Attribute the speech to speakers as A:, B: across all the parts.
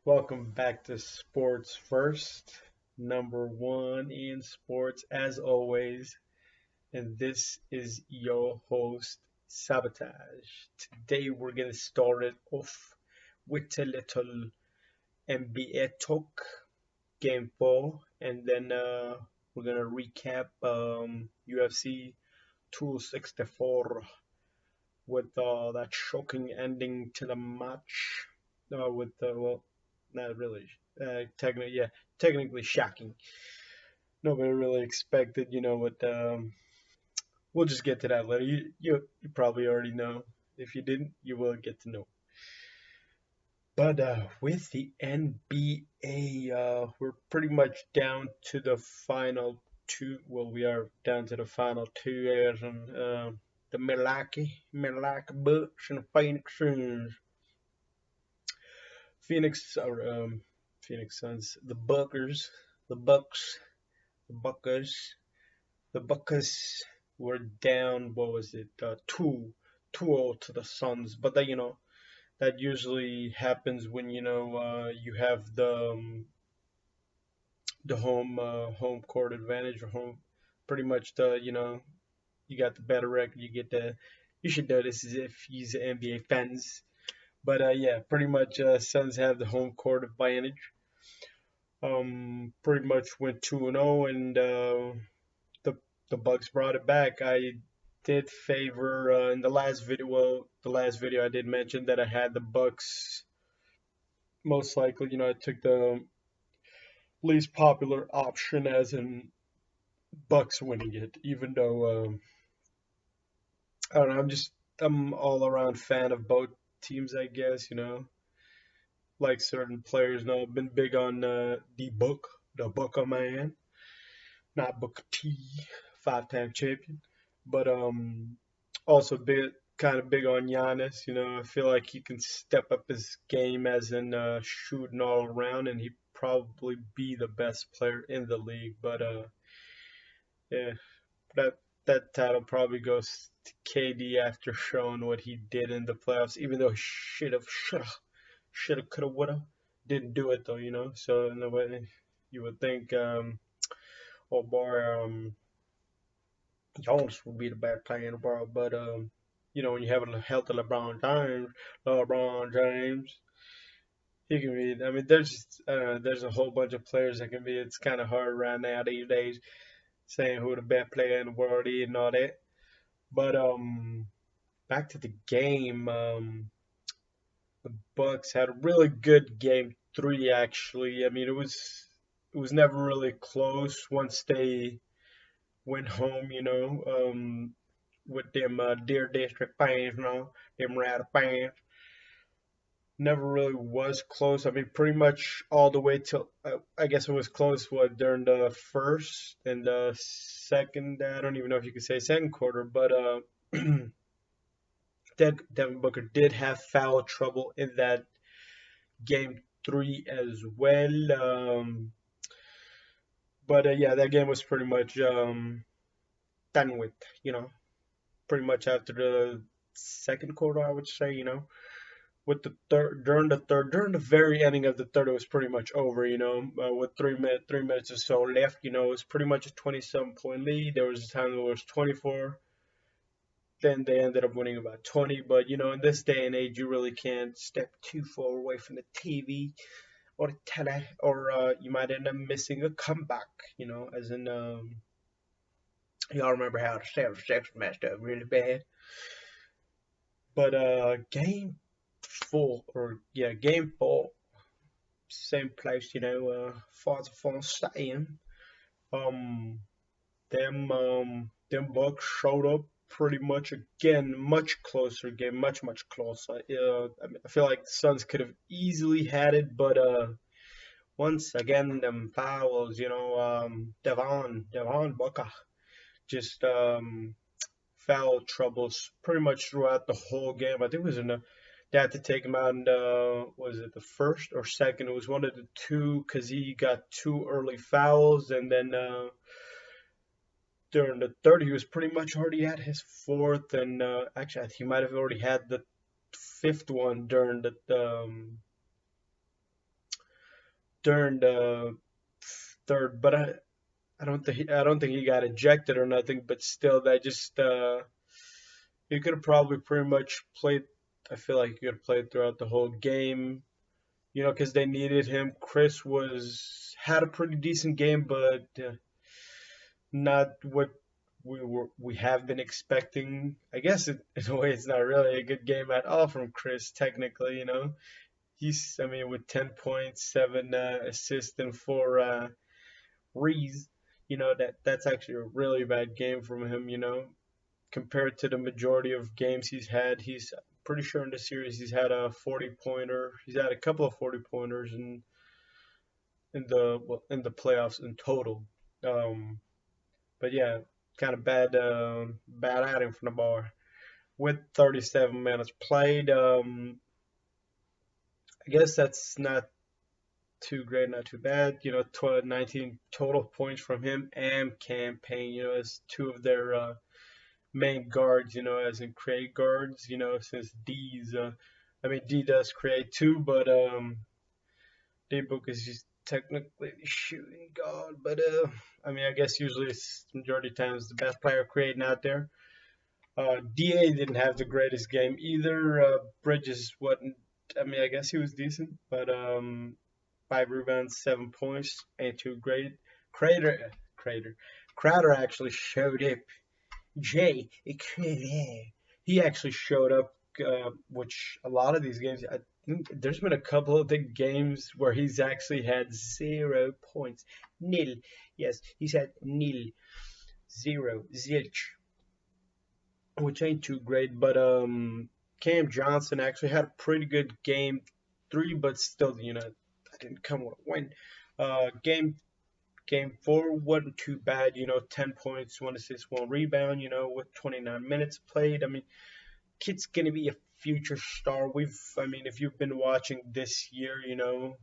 A: Welcome back to Sports First, number one in sports, as always. And this is your host, Sabotage. Today, we're going to start it off with a little NBA talk, game four, and then we're going to recap UFC 264 with that shocking ending to the match. With well, not really. Technically shocking. Nobody really expected, what. We'll just get to that later. You probably already know. If you didn't, you will get to know. But with the NBA, we're pretty much down to the final two. Well, we are down to the final two as in the Milwaukee Bucks and Phoenix Suns. Phoenix or Phoenix Suns, the Buckers, the Bucks, the Buckers, the Buckers were down. What was it? 2-0 to the Suns. But that that usually happens when you have the home court advantage or home pretty much the you got the better record. You should know this is if he's NBA fans. But yeah, pretty much Suns have the home court advantage. Pretty much went 2-0, and the the Bucks brought it back. I did favor in the last video. Well, the last video I did mention that I had the Bucks most likely. I took the least popular option, as in Bucks winning it. Even though I don't know, I'm all around fan of both teams. I guess like certain players. Now I've been big on the Booker man, not Booker T, five-time champion, but also kind of big on Giannis. I feel like he can step up his game as in shooting all around, and he'd probably be the best player in the league. But yeah, that that title probably goes to KD after showing what he did in the playoffs. Even though he coulda, woulda, didn't do it though. So in a way, you would think, oh boy, Jones would be the best player in the world. But when you have a healthy LeBron James, he can be. I mean, there's a whole bunch of players that can be. It's kind of hard right now these days saying who the best player in the world is and all that. But back to the game. The Bucks had a really good game three actually. I mean, it was never really close once they went home. With them Deer District fans, them Rowdy fans. Never really was close. I mean, pretty much all the way till I guess it was close. What during the first and the second? I don't even know if you could say second quarter, but Devin Booker did have foul trouble in that game three as well. But yeah, that game was pretty much done with. You know, pretty much after the second quarter, I would say. With the during the very ending of the third, it was pretty much over. With 3 minutes or so left, it was pretty much a 27-point lead. There was a time it was 24. Then they ended up winning about 20. But in this day and age, you really can't step too far away from the TV or the tele, or you might end up missing a comeback. As in y'all remember how the Sex messed up really bad. But game four, same place, Father Fon Stadium. Um, them Bucks showed up pretty much again, much closer game, much closer. I feel like the Suns could have easily had it, but once again, them fouls, Devon Booker just foul troubles pretty much throughout the whole game. I think it was in the they had to take him out in was it the first or second? It was one of the two because he got two early fouls, and then during the third he was pretty much already at his fourth, and actually he might have already had the fifth one during during the third, but I don't think he got ejected or nothing. But still, that just he could have probably pretty much played. I feel like he could have played throughout the whole game, because they needed him. Chris was had a pretty decent game, but not what we have been expecting. I guess in a way it's not really a good game at all from Chris. Technically, he's I mean with 10 points, 7 assists, and 4 rees. That's actually a really bad game from him. Compared to the majority of games he's had. He's pretty sure in the series he's had a 40 pointer. He's had a couple of 40 pointers in the playoffs in total. Um, but yeah, kind of bad outing from the bar with 37 minutes played. I guess that's not too great, not too bad. 12, 19 total points from him and Cam Payne. As two of their main guards. As in create guards. Since D does create too, but D-Book is just technically the shooting guard. But I guess usually it's majority of times the best player creating out there. Da didn't have the greatest game either. Bridges wasn't. I guess he was decent, but 5 rebounds, 7 points, ain't too great. Crowder actually showed up. Jay, he actually showed up, which a lot of these games, I think there's been a couple of the games where he's actually had 0 points. Nil. Yes, he's had nil. Zero. Zilch. Which ain't too great, but Cam Johnson actually had a pretty good game 3, but still, I didn't come with a win. Game 4 wasn't too bad, 10 points, 1 assist, 1 rebound, with 29 minutes played. Kid's gonna be a future star. If you've been watching this year, you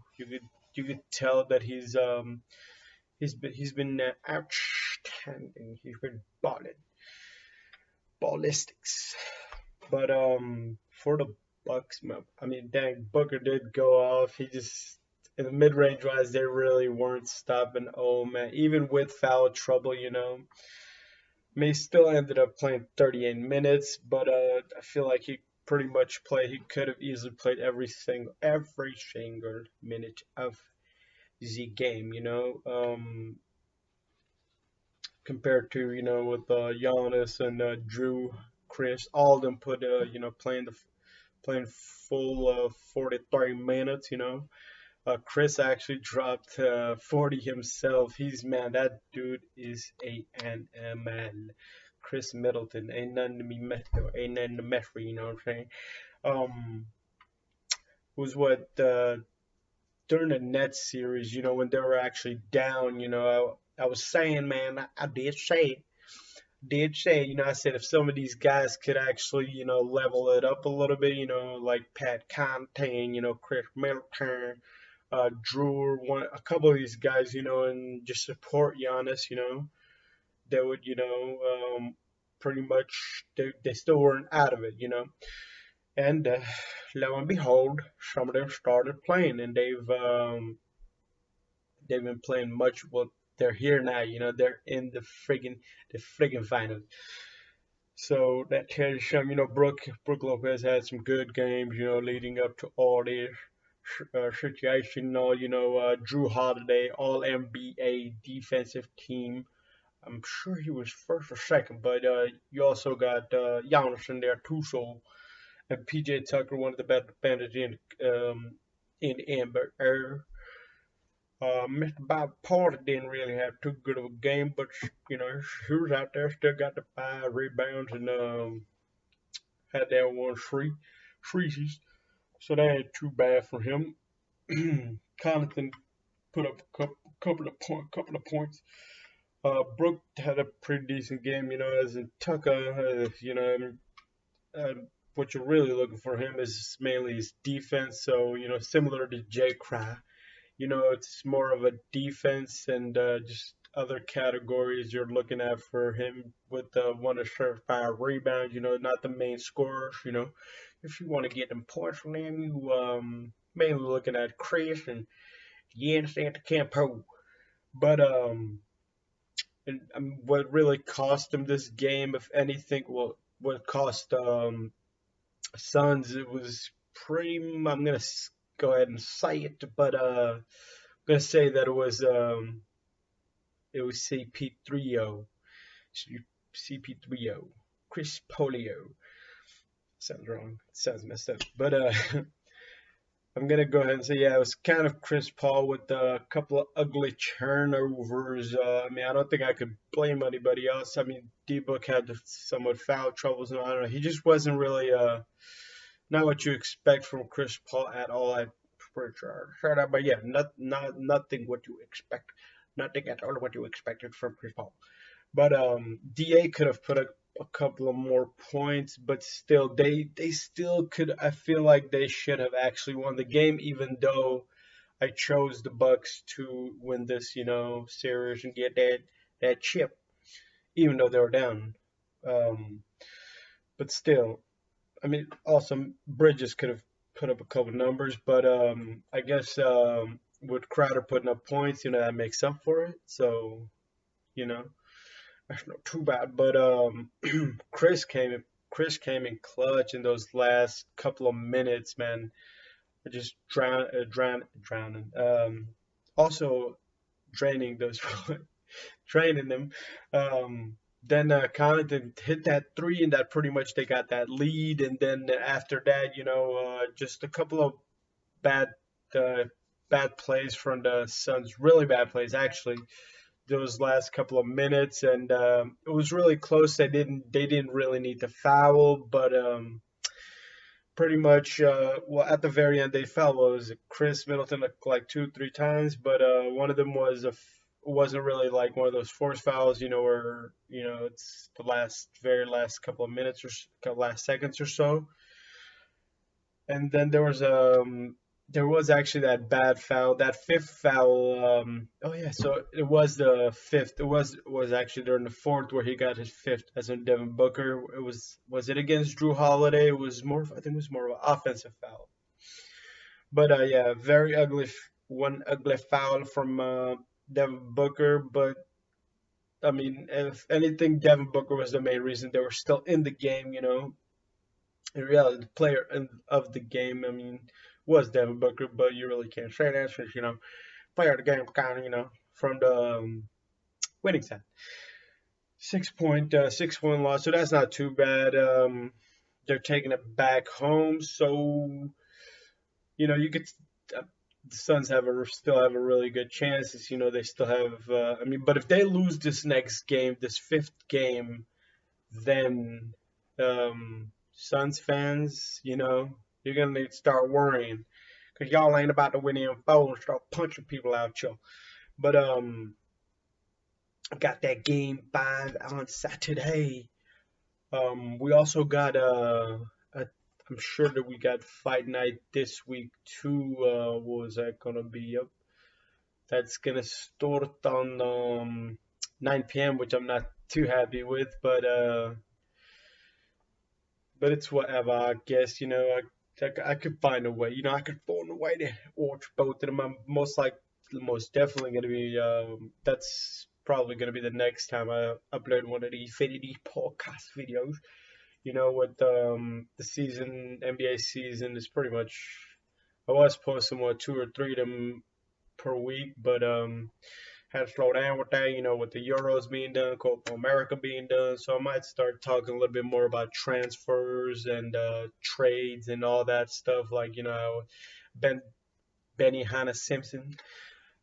A: could tell that he's been outstanding. He's been ballistics. But for the Bucks, dang, Booker did go off. He just in the mid range wise, they really weren't stopping. Oh man, even with foul trouble, May still ended up playing 38 minutes, but I feel like he pretty much played. He could have easily played every single minute of the game. Compared to with Giannis and Drew, Chris, all of them put playing full 43 minutes. Chris actually dropped 40 himself. That dude is a animal. Chris Middleton ain't nothing to be messed with, ain't nothing to mess with, you know what I'm saying? Um, was what during the Nets series, when they were actually down, I was saying, man, I did say, I said if some of these guys could actually, level it up a little bit, like Pat Connaughton, Chris Middleton, Drew, a couple of these guys, and just support Giannis, they would, pretty much, they still weren't out of it, And lo and behold, some of them started playing, and they've been playing much. Well, they're here now, they're in the friggin' finals. So that tells you something, Brook Lopez had some good games, leading up to all this situation. Drew Holiday, All NBA defensive team. I'm sure he was first or second, but you also got Giannis in there too. So and PJ Tucker, one of the best defenders in the NBA. Mr. Bob Porter didn't really have too good of a game, but he was out there, still got the 5 rebounds and had that one freezes. So that ain't too bad for him. Connaughton put up a couple of points. Brook had a pretty decent game, as in Tucker, what you're really looking for him is mainly his defense. So, similar to Jay Cry, it's more of a defense and just other categories you're looking at for him with one to certified rebounds, not the main scorers, If you want to get them points from him, you mainly looking at Chris and Giannis Antetokounmpo. But what really cost him this game, if anything, well, what cost Suns, it was pretty. I'm gonna go ahead and say it, but I'm gonna say that it was CP3O, CP3O, Chris Polio. Sounds wrong. Sounds messed up. But I'm gonna go ahead and say yeah, it was kind of Chris Paul with a couple of ugly turnovers. I mean, I don't think I could blame anybody else. I mean, D-Book had somewhat foul troubles, and I don't know. He just wasn't really not what you expect from Chris Paul at all. I'm pretty sure. But yeah, nothing what you expect. Nothing at all what you expected from Chris Paul. But DA could have put a couple of more points, but still, they still could. I feel like they should have actually won the game, even though I chose the Bucks to win this, series and get that chip, even though they were down. Um, but still, I mean, also Bridges could have put up a couple numbers, but I guess with Crowder putting up points, that makes up for it. So, you know. That's not too bad, but Chris came in clutch in those last couple of minutes, man. I just drowning. Also draining those, draining them. Then Connaughton hit that three, and that pretty much they got that lead. And then after that, just a couple of bad, uh, bad plays from the Suns. Really bad plays, actually, those last couple of minutes, and it was really close. They didn't really need to foul, but pretty much well, at the very end they fouled. What was it, Chris Middleton like two three times, but one of them wasn't really like one of those forced fouls, where it's the very last couple of minutes or last seconds or so. And then there was actually that bad foul, that fifth foul. Oh yeah, so it was the fifth. It was actually during the fourth where he got his fifth as in Devin Booker. Was it against Drew Holiday? It was more. I think it was more of an offensive foul. But yeah, very ugly. One ugly foul from Devin Booker. But I mean, if anything, Devin Booker was the main reason they were still in the game. In reality, the player of the game, I mean, was Devin Booker, but you really can't say that since, player of the game kind of, from the winning side. 6 point loss, so that's not too bad. They're taking it back home, so you could. The Suns still have a really good chance. They still have. I mean, but if they lose this next game, this fifth game, then Suns fans, you're gonna need to start worrying because y'all ain't about to win in four and start punching people out, yo. But got that game 5 on Saturday. We also got I'm sure that we got fight night this week too. What was that gonna be? Up. That's gonna start on 9 p.m., which I'm not too happy with, but it's whatever. I guess I could find a way. I could find a way to watch both of them. I'm most definitely gonna be. That's probably gonna be the next time I upload one of these podcast videos. With the season, NBA season is pretty much. I was posting 2 or 3 of them per week, but had to slow down with that, with the Euros being done, Copa America being done. So I might start talking a little bit more about transfers and trades and all that stuff. Like, Ben Benny Hanna Simpson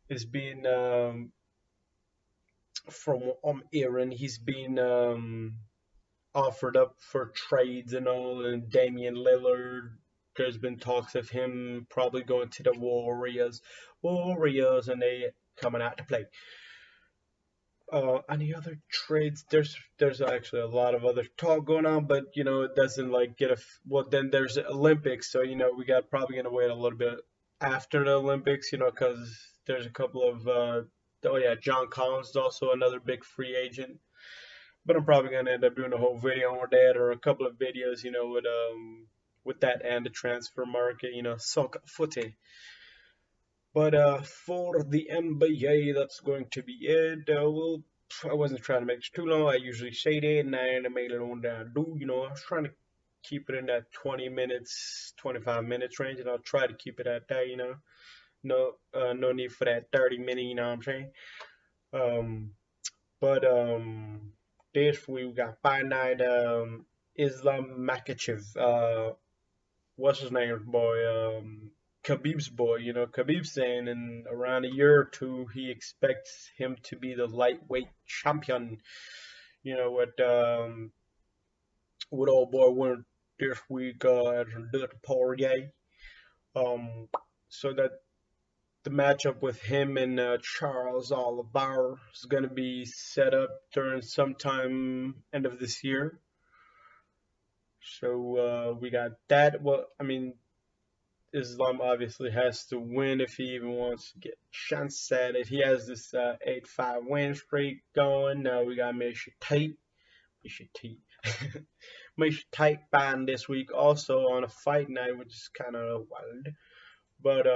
A: is being from Iran. He's been offered up for trades and all, and Damian Lillard. There's been talks of him probably going to the Warriors, and they coming out to play. Any other trades? There's actually a lot of other talk going on, but it doesn't like get a. Well, then there's the Olympics, so we got probably gonna wait a little bit after the Olympics, because there's a couple of. Oh yeah, John Collins is also another big free agent, but I'm probably gonna end up doing a whole video on that or a couple of videos, with that and the transfer market, soccer footy. But for the NBA, that's going to be it. I wasn't trying to make it too long. I usually say that, and I made it on down. I was trying to keep it in that 20 minutes, 25 minutes range, and I'll try to keep it at that. No need for that 30 minute. You know what I'm saying? Um, but this week we got Fight Night. Islam Makachev. What's his name, boy? Khabib's boy. Khabib saying in around a year or two he expects him to be the lightweight champion. What old boy went this week at the Poirier. Um, so that the matchup with him and Charles Oliveira is going to be set up during sometime end of this year. So we got that. Well, I mean, Islam obviously has to win if he even wants to get a chance at it. He has this 8-5 win streak going. Now we got Miesha Tate. Miesha Tate fighting this week also on a fight night, which is kind of wild. But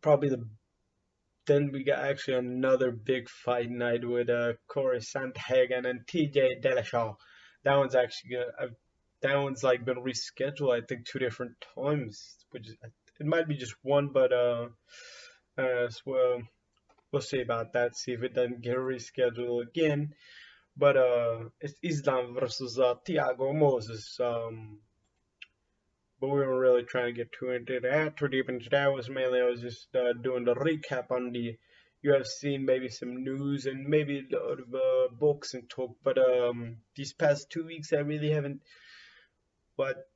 A: probably then we got actually another big fight night with Corey Sandhagen and TJ Dillashaw. That one's actually that one's like been rescheduled. I think 2 different times, which is, it might be just one, but well, we'll see about that. See if it doesn't get rescheduled again. But it's Islam versus Thiago Moses. But we weren't really trying to get too deep into that. Was mainly I was just doing the recap on the UFC and maybe some news and maybe a lot of books and talk. But these past 2 weeks I really haven't but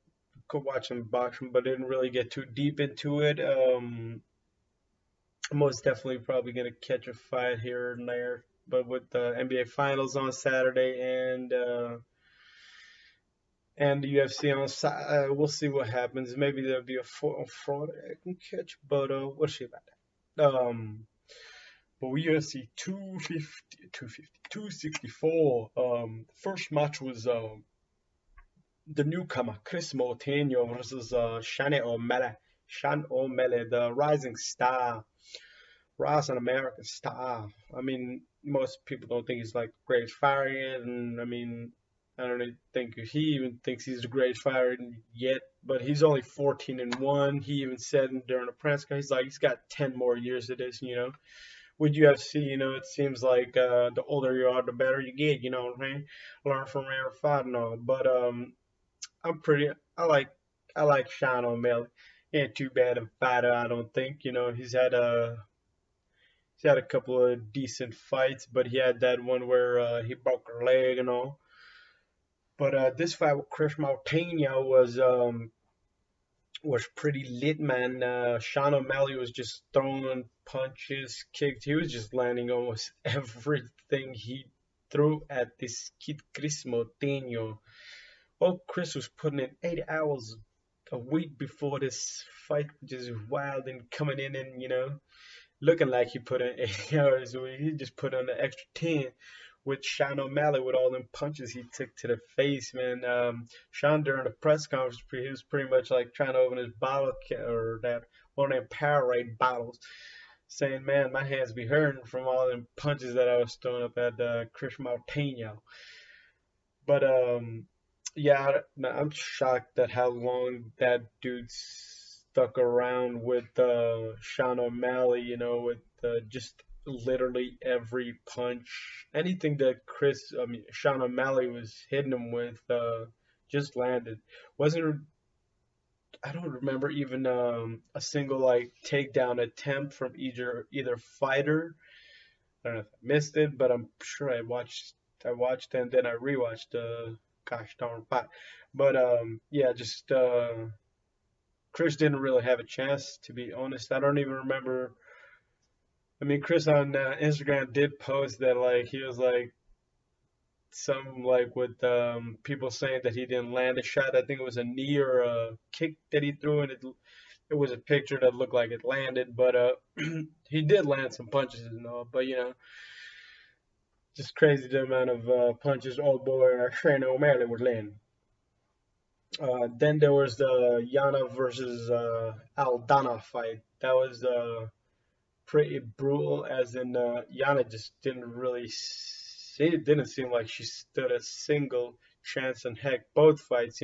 A: could watch some boxing, but didn't really get too deep into it. Most definitely probably gonna catch a fight here and there, but with the NBA Finals on Saturday and the UFC on Saturday, we'll see what happens. Maybe there'll be a fraud I can catch, but we'll see about that. But we UFC 250, 264. First match was the newcomer Chris Moutinho versus Sean O'Malley. Sean O'Malley, the rising American star. I mean, most people don't think he's like the greatest fighter, and I mean, I don't even think he even thinks he's the greatest fighter yet. But he's only 14-1. He even said during the press conference, he's got 10 more years of this. With UFC, it seems like the older you are, the better you get. You know what I'm saying? Learn from every fight and all. But I'm pretty. I like Sean O'Malley. He ain't too bad a fighter, I don't think. He's had a couple of decent fights, but he had that one where he broke her leg and all. But this fight with Chris Moutinho was pretty lit, man. Sean O'Malley was just throwing punches, kicks. He was just landing almost everything he threw at this kid Chris Moutinho. Well, Chris was putting in 8 hours a week before this fight, which is wild, and coming in and looking like he put in 8 hours a week. He just put on the extra 10 with Sean O'Malley with all them punches he took to the face, man. Sean during the press conference, he was pretty much like trying to open his bottle or that one of them Powerade bottles, saying, "Man, my hands be hurting from all them punches that I was throwing up at Chris Moutinho." But yeah, I'm shocked at how long that dude stuck around with Sean O'Malley. With just literally every punch, anything that Sean O'Malley was hitting him with, just landed. Wasn't I don't remember even a single like takedown attempt from either fighter. I don't know if I missed it, but I'm sure I watched and then I rewatched the gosh darn fight. But yeah, just Chris didn't really have a chance, to be honest. I don't even remember. I mean, Chris on Instagram did post that like he was like some like with people saying that he didn't land a shot. I think it was a knee or a kick that he threw, and it was a picture that looked like it landed, but he did land some punches and all. But just crazy the amount of punches old boy Shane O'Malley was landing. Then there was the Yana versus Aldana fight. That was pretty brutal, as in Yana just didn't seem like she stood a single chance. And heck, both fights,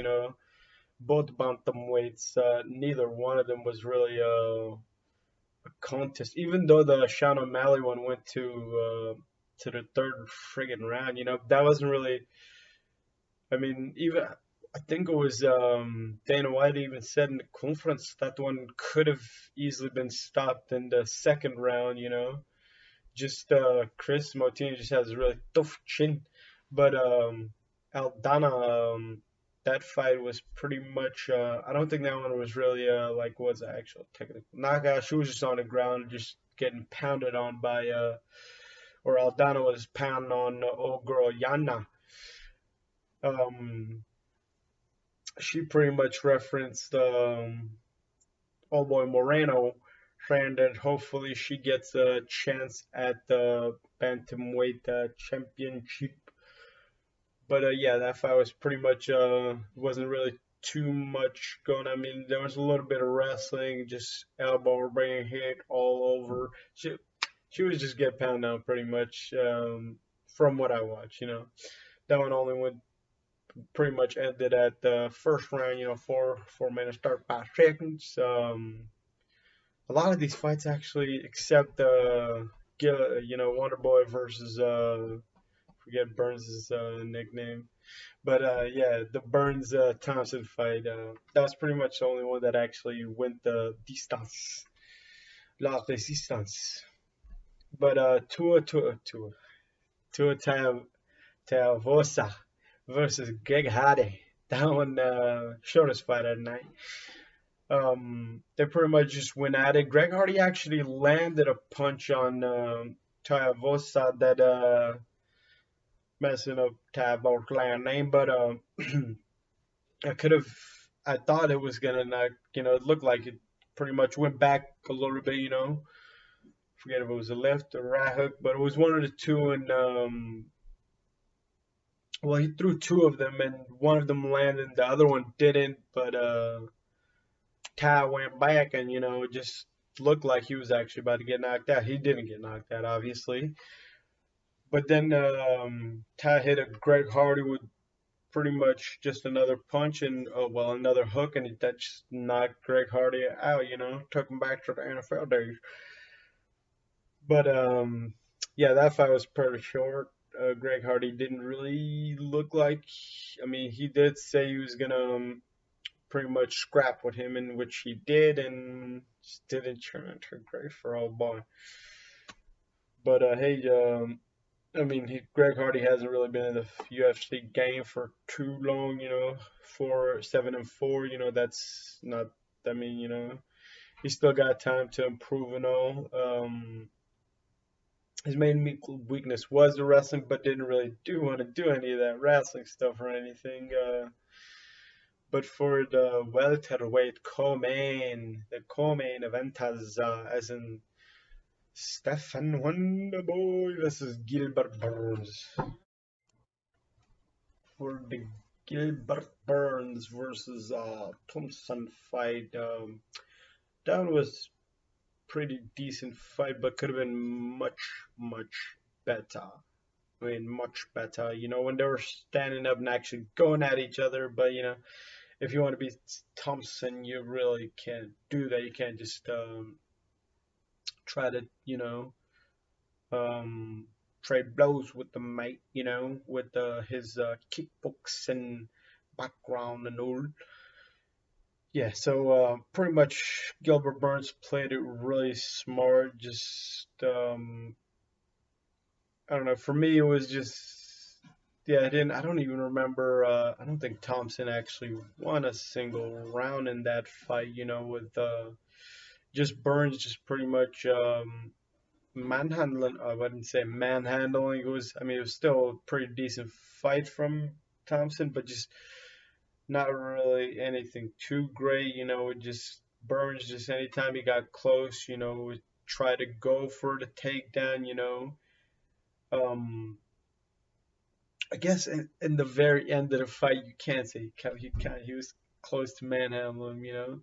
A: both bantamweights, neither one of them was really a contest. Even though the Sean O'Malley one went to the third friggin' round, that wasn't really. I mean, even I think it was Dana White even said in the conference that one could have easily been stopped in the second round. Just Chris Martinez just has a really tough chin, but Aldana, that fight was pretty much. I don't think that one was really like was an actual technical knockout. She was just on the ground, just getting pounded on by or Aldana was pounding on old girl Yana. Um, she pretty much referenced old boy Moreno, saying that hopefully she gets a chance at the bantamweight championship. But yeah, that fight was pretty much wasn't really too much going. I mean, there was a little bit of wrestling, just elbow bringing hit all over. She was just get pounded down pretty much from what I watched. That one only went pretty much ended at the first round. 4 minutes 35 seconds. A lot of these fights actually, except Wonder Boy versus forget Burns' nickname, but yeah, the Burns Thompson fight. That was pretty much the only one that actually went the distance, la resistance. But Tua Taavosa versus Greg Hardy. That one shortest fight at night. They pretty much just went at it. Greg Hardy actually landed a punch on Taavosa that messing up Taavosa's land name, but I could have. I thought it was gonna not. It looked like it pretty much went back a little bit. Forget if it was a left or right hook, but it was one of the two, and well, he threw two of them, and one of them landed, the other one didn't. But Ty went back, and it just looked like he was actually about to get knocked out. He didn't get knocked out, obviously. But then Ty hit a Greg Hardy with pretty much just another punch and well, another hook, and that just knocked Greg Hardy out. Took him back to the NFL days. But yeah, that fight was pretty short. Greg Hardy didn't really look like. I mean, he did say he was gonna pretty much scrap with him, in which he did, and just didn't turn into great for old boy. But hey, I mean, Greg Hardy hasn't really been in the UFC game for too long. 7-4. That's not. I mean, he's still got time to improve and all. His main weakness was the wrestling, but didn't really want to do any of that wrestling stuff or anything. But for the welterweight co-main, the co-main event has, as in Stefan Wonderboy versus Gilbert Burns. For the Gilbert Burns versus Thompson fight, that was pretty decent fight, but could have been much, much better. I mean, much better. When they were standing up and actually going at each other. But if you want to be Thompson, you really can't do that. You can't just try to, trade blows with the mate, with his kickboxing background and all. Yeah, so pretty much Gilbert Burns played it really smart. Just I don't know. For me, it was just yeah. I don't even remember. I don't think Thompson actually won a single round in that fight. With just Burns just pretty much manhandling. I wouldn't say manhandling. It was. I mean, it was still a pretty decent fight from Thompson, but just not really anything too great. It just Burns just anytime he got close, would try to go for the takedown. Um, I guess in the very end of the fight, you can't say he was close to manhandle him.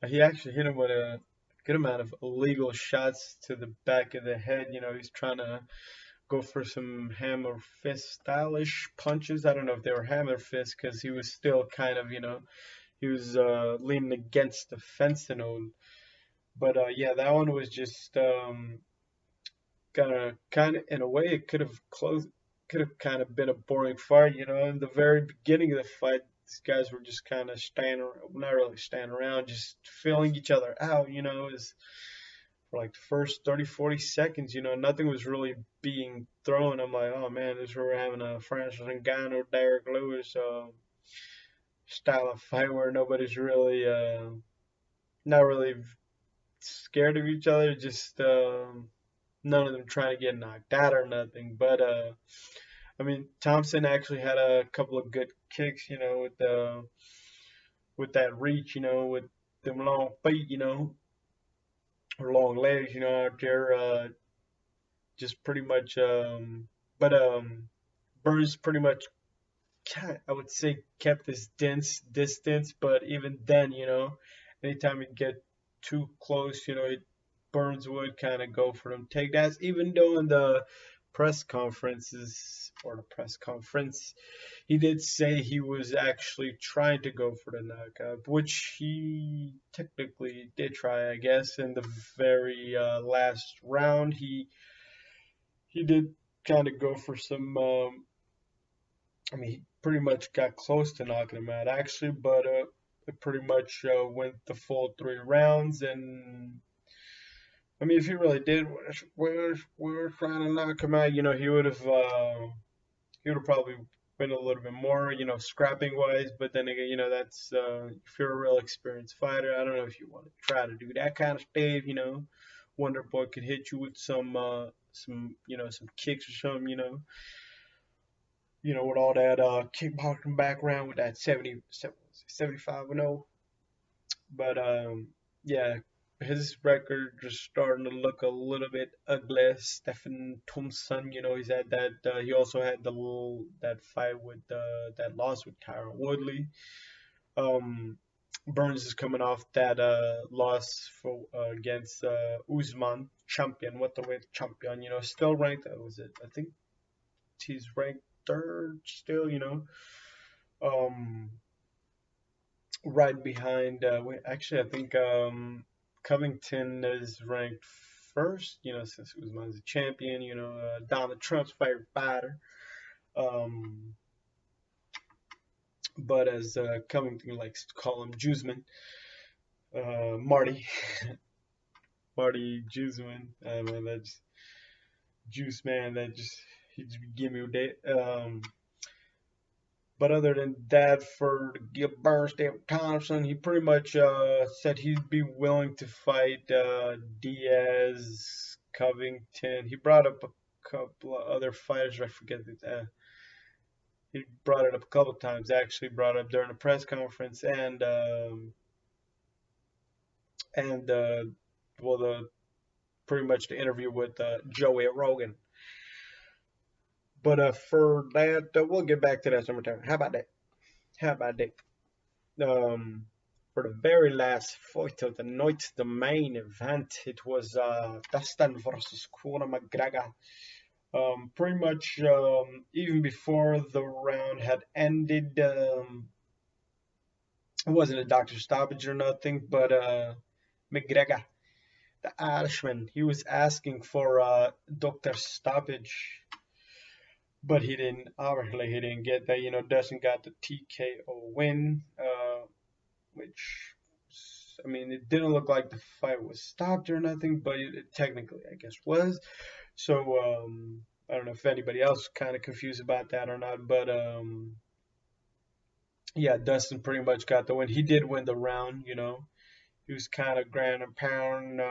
A: He actually hit him with a good amount of illegal shots to the back of the head. He's trying to go for some hammer fist stylish punches. I don't know if they were hammer fist because he was still kind of, he was leaning against the fence and all. But yeah, that one was just kind of in a way it could have kind of been a boring fight. In the very beginning of the fight, these guys were just kind of not really standing around, just filling each other out. Is for like the first 30, 40 seconds, nothing was really being thrown. I'm like, oh man, this we're having a Francis Ngannou, Derek Lewis style of fight where nobody's really not really scared of each other, just none of them trying to get knocked out or nothing. But I mean, Thompson actually had a couple of good kicks, with that reach, with them long feet, or long legs, out there, just pretty much. But Burns pretty much, I would say, kept his distance. But even then, anytime he get too close, Burns would kind of go for them takedowns. Even though in the press conferences or the press conference, he did say he was actually trying to go for the knockout, which he technically did try, I guess. In the very last round, he did kind of go for some. I mean, he pretty much got close to knocking him out, actually, but it pretty much went the full 3 rounds. And I mean, if he really did, we're trying to knock him out. He would have probably been a little bit more, scrapping wise. But then again, that's if you're a real experienced fighter, I don't know if you want to try to do that kind of stuff. Wonder Boy could hit you with some kicks or something. With all that kickboxing background with that 75 and 0. But yeah, his record just starting to look a little bit ugly. Stephen Thompson, he's had that. He also had that fight with that loss with Tyron Woodley. Burns is coming off that loss against Usman, champion, welterweight champion. Still ranked. Was it? I think he's ranked third still. Right behind. Actually, I think Covington is ranked first. Since Usman's a champion. Donald Trump's favorite fighter. But as Covington likes to call him, Juiceman, Marty, Marty Juiceman. Man, that's Juice Man. That just he just give me a day. But other than that, for Gil Burns, David Thompson, he pretty much said he'd be willing to fight Diaz, Covington. He brought up a couple of other fighters. I forget that. He brought it up a couple of times. Actually, brought it up during a press conference and pretty much the interview with Joey Rogan. But for that, we'll get back to that sometime. How about that? How about that? For the very last fight of the night, the main event, it was Dustin versus Conor McGregor. Pretty much even before the round had ended, it wasn't a doctor stoppage or nothing, but McGregor, the Irishman, he was asking for a doctor stoppage, but he didn't. Obviously, he didn't get that. Dustin got the TKO win, which, I mean, it didn't look like the fight was stopped or nothing, but it technically, I guess, was. So I don't know if anybody else was kind of confused about that or not, but yeah, Dustin pretty much got the win. He did win the round. He was kind of ground and pound.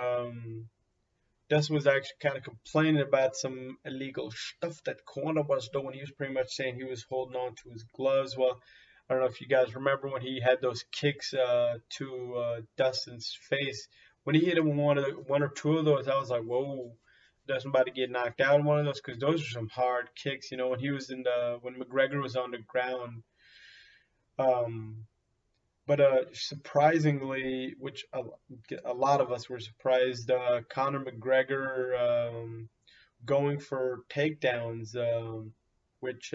A: Dustin was actually kind of complaining about some illegal stuff that Conor was doing. He was pretty much saying he was holding on to his gloves. Well, I don't know if you guys remember when he had those kicks to Dustin's face. When he hit him with one or two of those, I was like, whoa, Dustin about to get knocked out in one of those, because those are some hard kicks. When McGregor was on the ground, But surprisingly, which a lot of us were surprised, Conor McGregor going for takedowns, which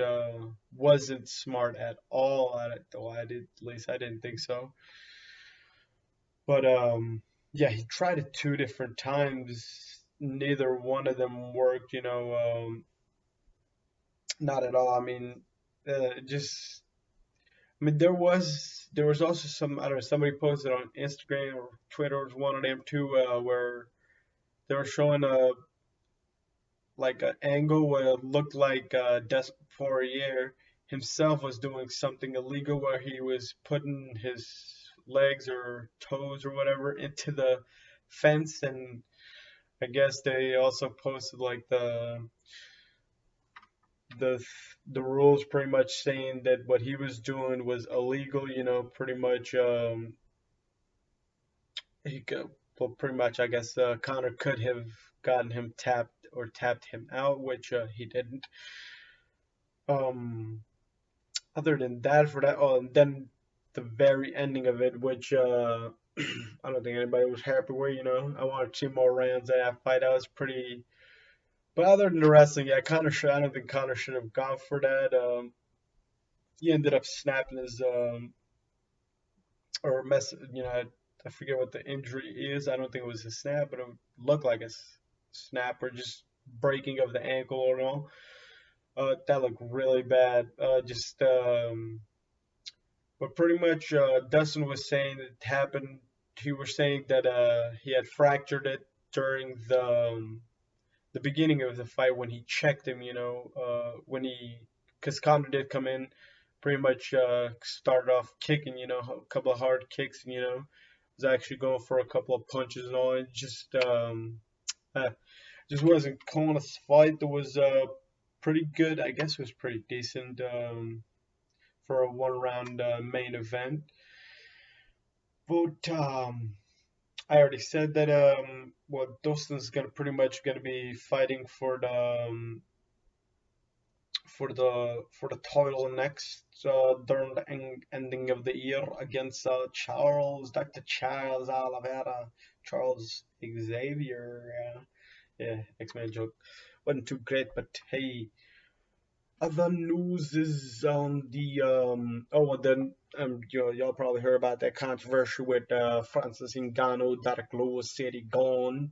A: wasn't smart at all. Well, I did, at least I didn't think so. But yeah, he tried it two different times. Neither one of them worked. Not at all. I mean, just I mean, there was also some, I don't know, somebody posted on Instagram or Twitter, was one of them too, where they were showing a like an angle where it looked like Dustin Poirier himself was doing something illegal, where he was putting his legs or toes or whatever into the fence. And I guess they also posted like the the rules pretty much saying that what he was doing was illegal. Pretty much he could, well, pretty much I guess Connor could have gotten him tapped or tapped him out, which he didn't. Um, Other than that, for that, oh, and then the very ending of it, which I don't think anybody was happy with. I wanted to see more rounds of that fight. That was pretty. But other than the wrestling, yeah, Connor should. I don't think Connor should have gone for that. He ended up snapping his or mess. I forget what the injury is. I don't think it was a snap, but it looked like a snap or just breaking of the ankle or all. That looked really bad. But pretty much, Dustin was saying it happened. He was saying that he had fractured it during the beginning of the fight when he checked him. Because Conor did come in, pretty much started off kicking. A couple of hard kicks, and was actually going for a couple of punches and all. It uh, just wasn't calling a fight that was pretty good. I guess it was pretty decent for a one round main event. But I already said that well, Dustin's gonna pretty much gonna be fighting for the title next during the ending of the year against Dr. Charles Oliveira, Charles Xavier. Yeah, X-Men joke wasn't too great, but hey. Other news is on the and then y'all probably heard about that controversy with Francis Ngannou, Derek Lewis said he gone.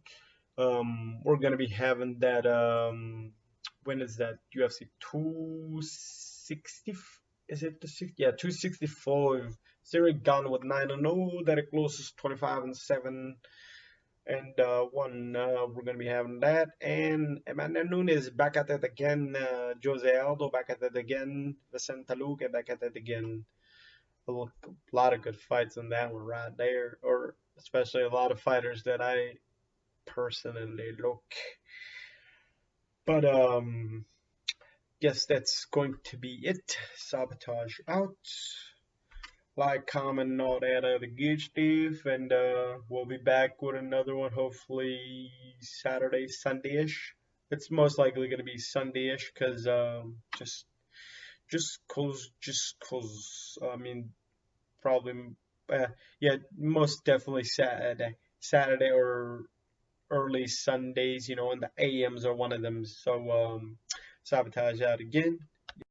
A: We're gonna be having that when is that UFC 260? Is it the 60? Yeah, 265. Cyril gone with 9-0. Derek Lewis is 25-7 and one we're gonna be having that, and Amanda Nunes back at it again, Jose Aldo back at it again, Vicente Luque back at it again. A lot of good fights in that one right there, or especially a lot of fighters that I personally look. But guess that's going to be it. Sabotage out. Like, comment, and all that other good stuff. And we'll be back with another one hopefully Saturday, Sunday-ish. It's most likely going to be Sunday-ish because just cause I mean probably yeah, most definitely Saturday or early Sundays. And the AMs are one of them. So sabotage out again.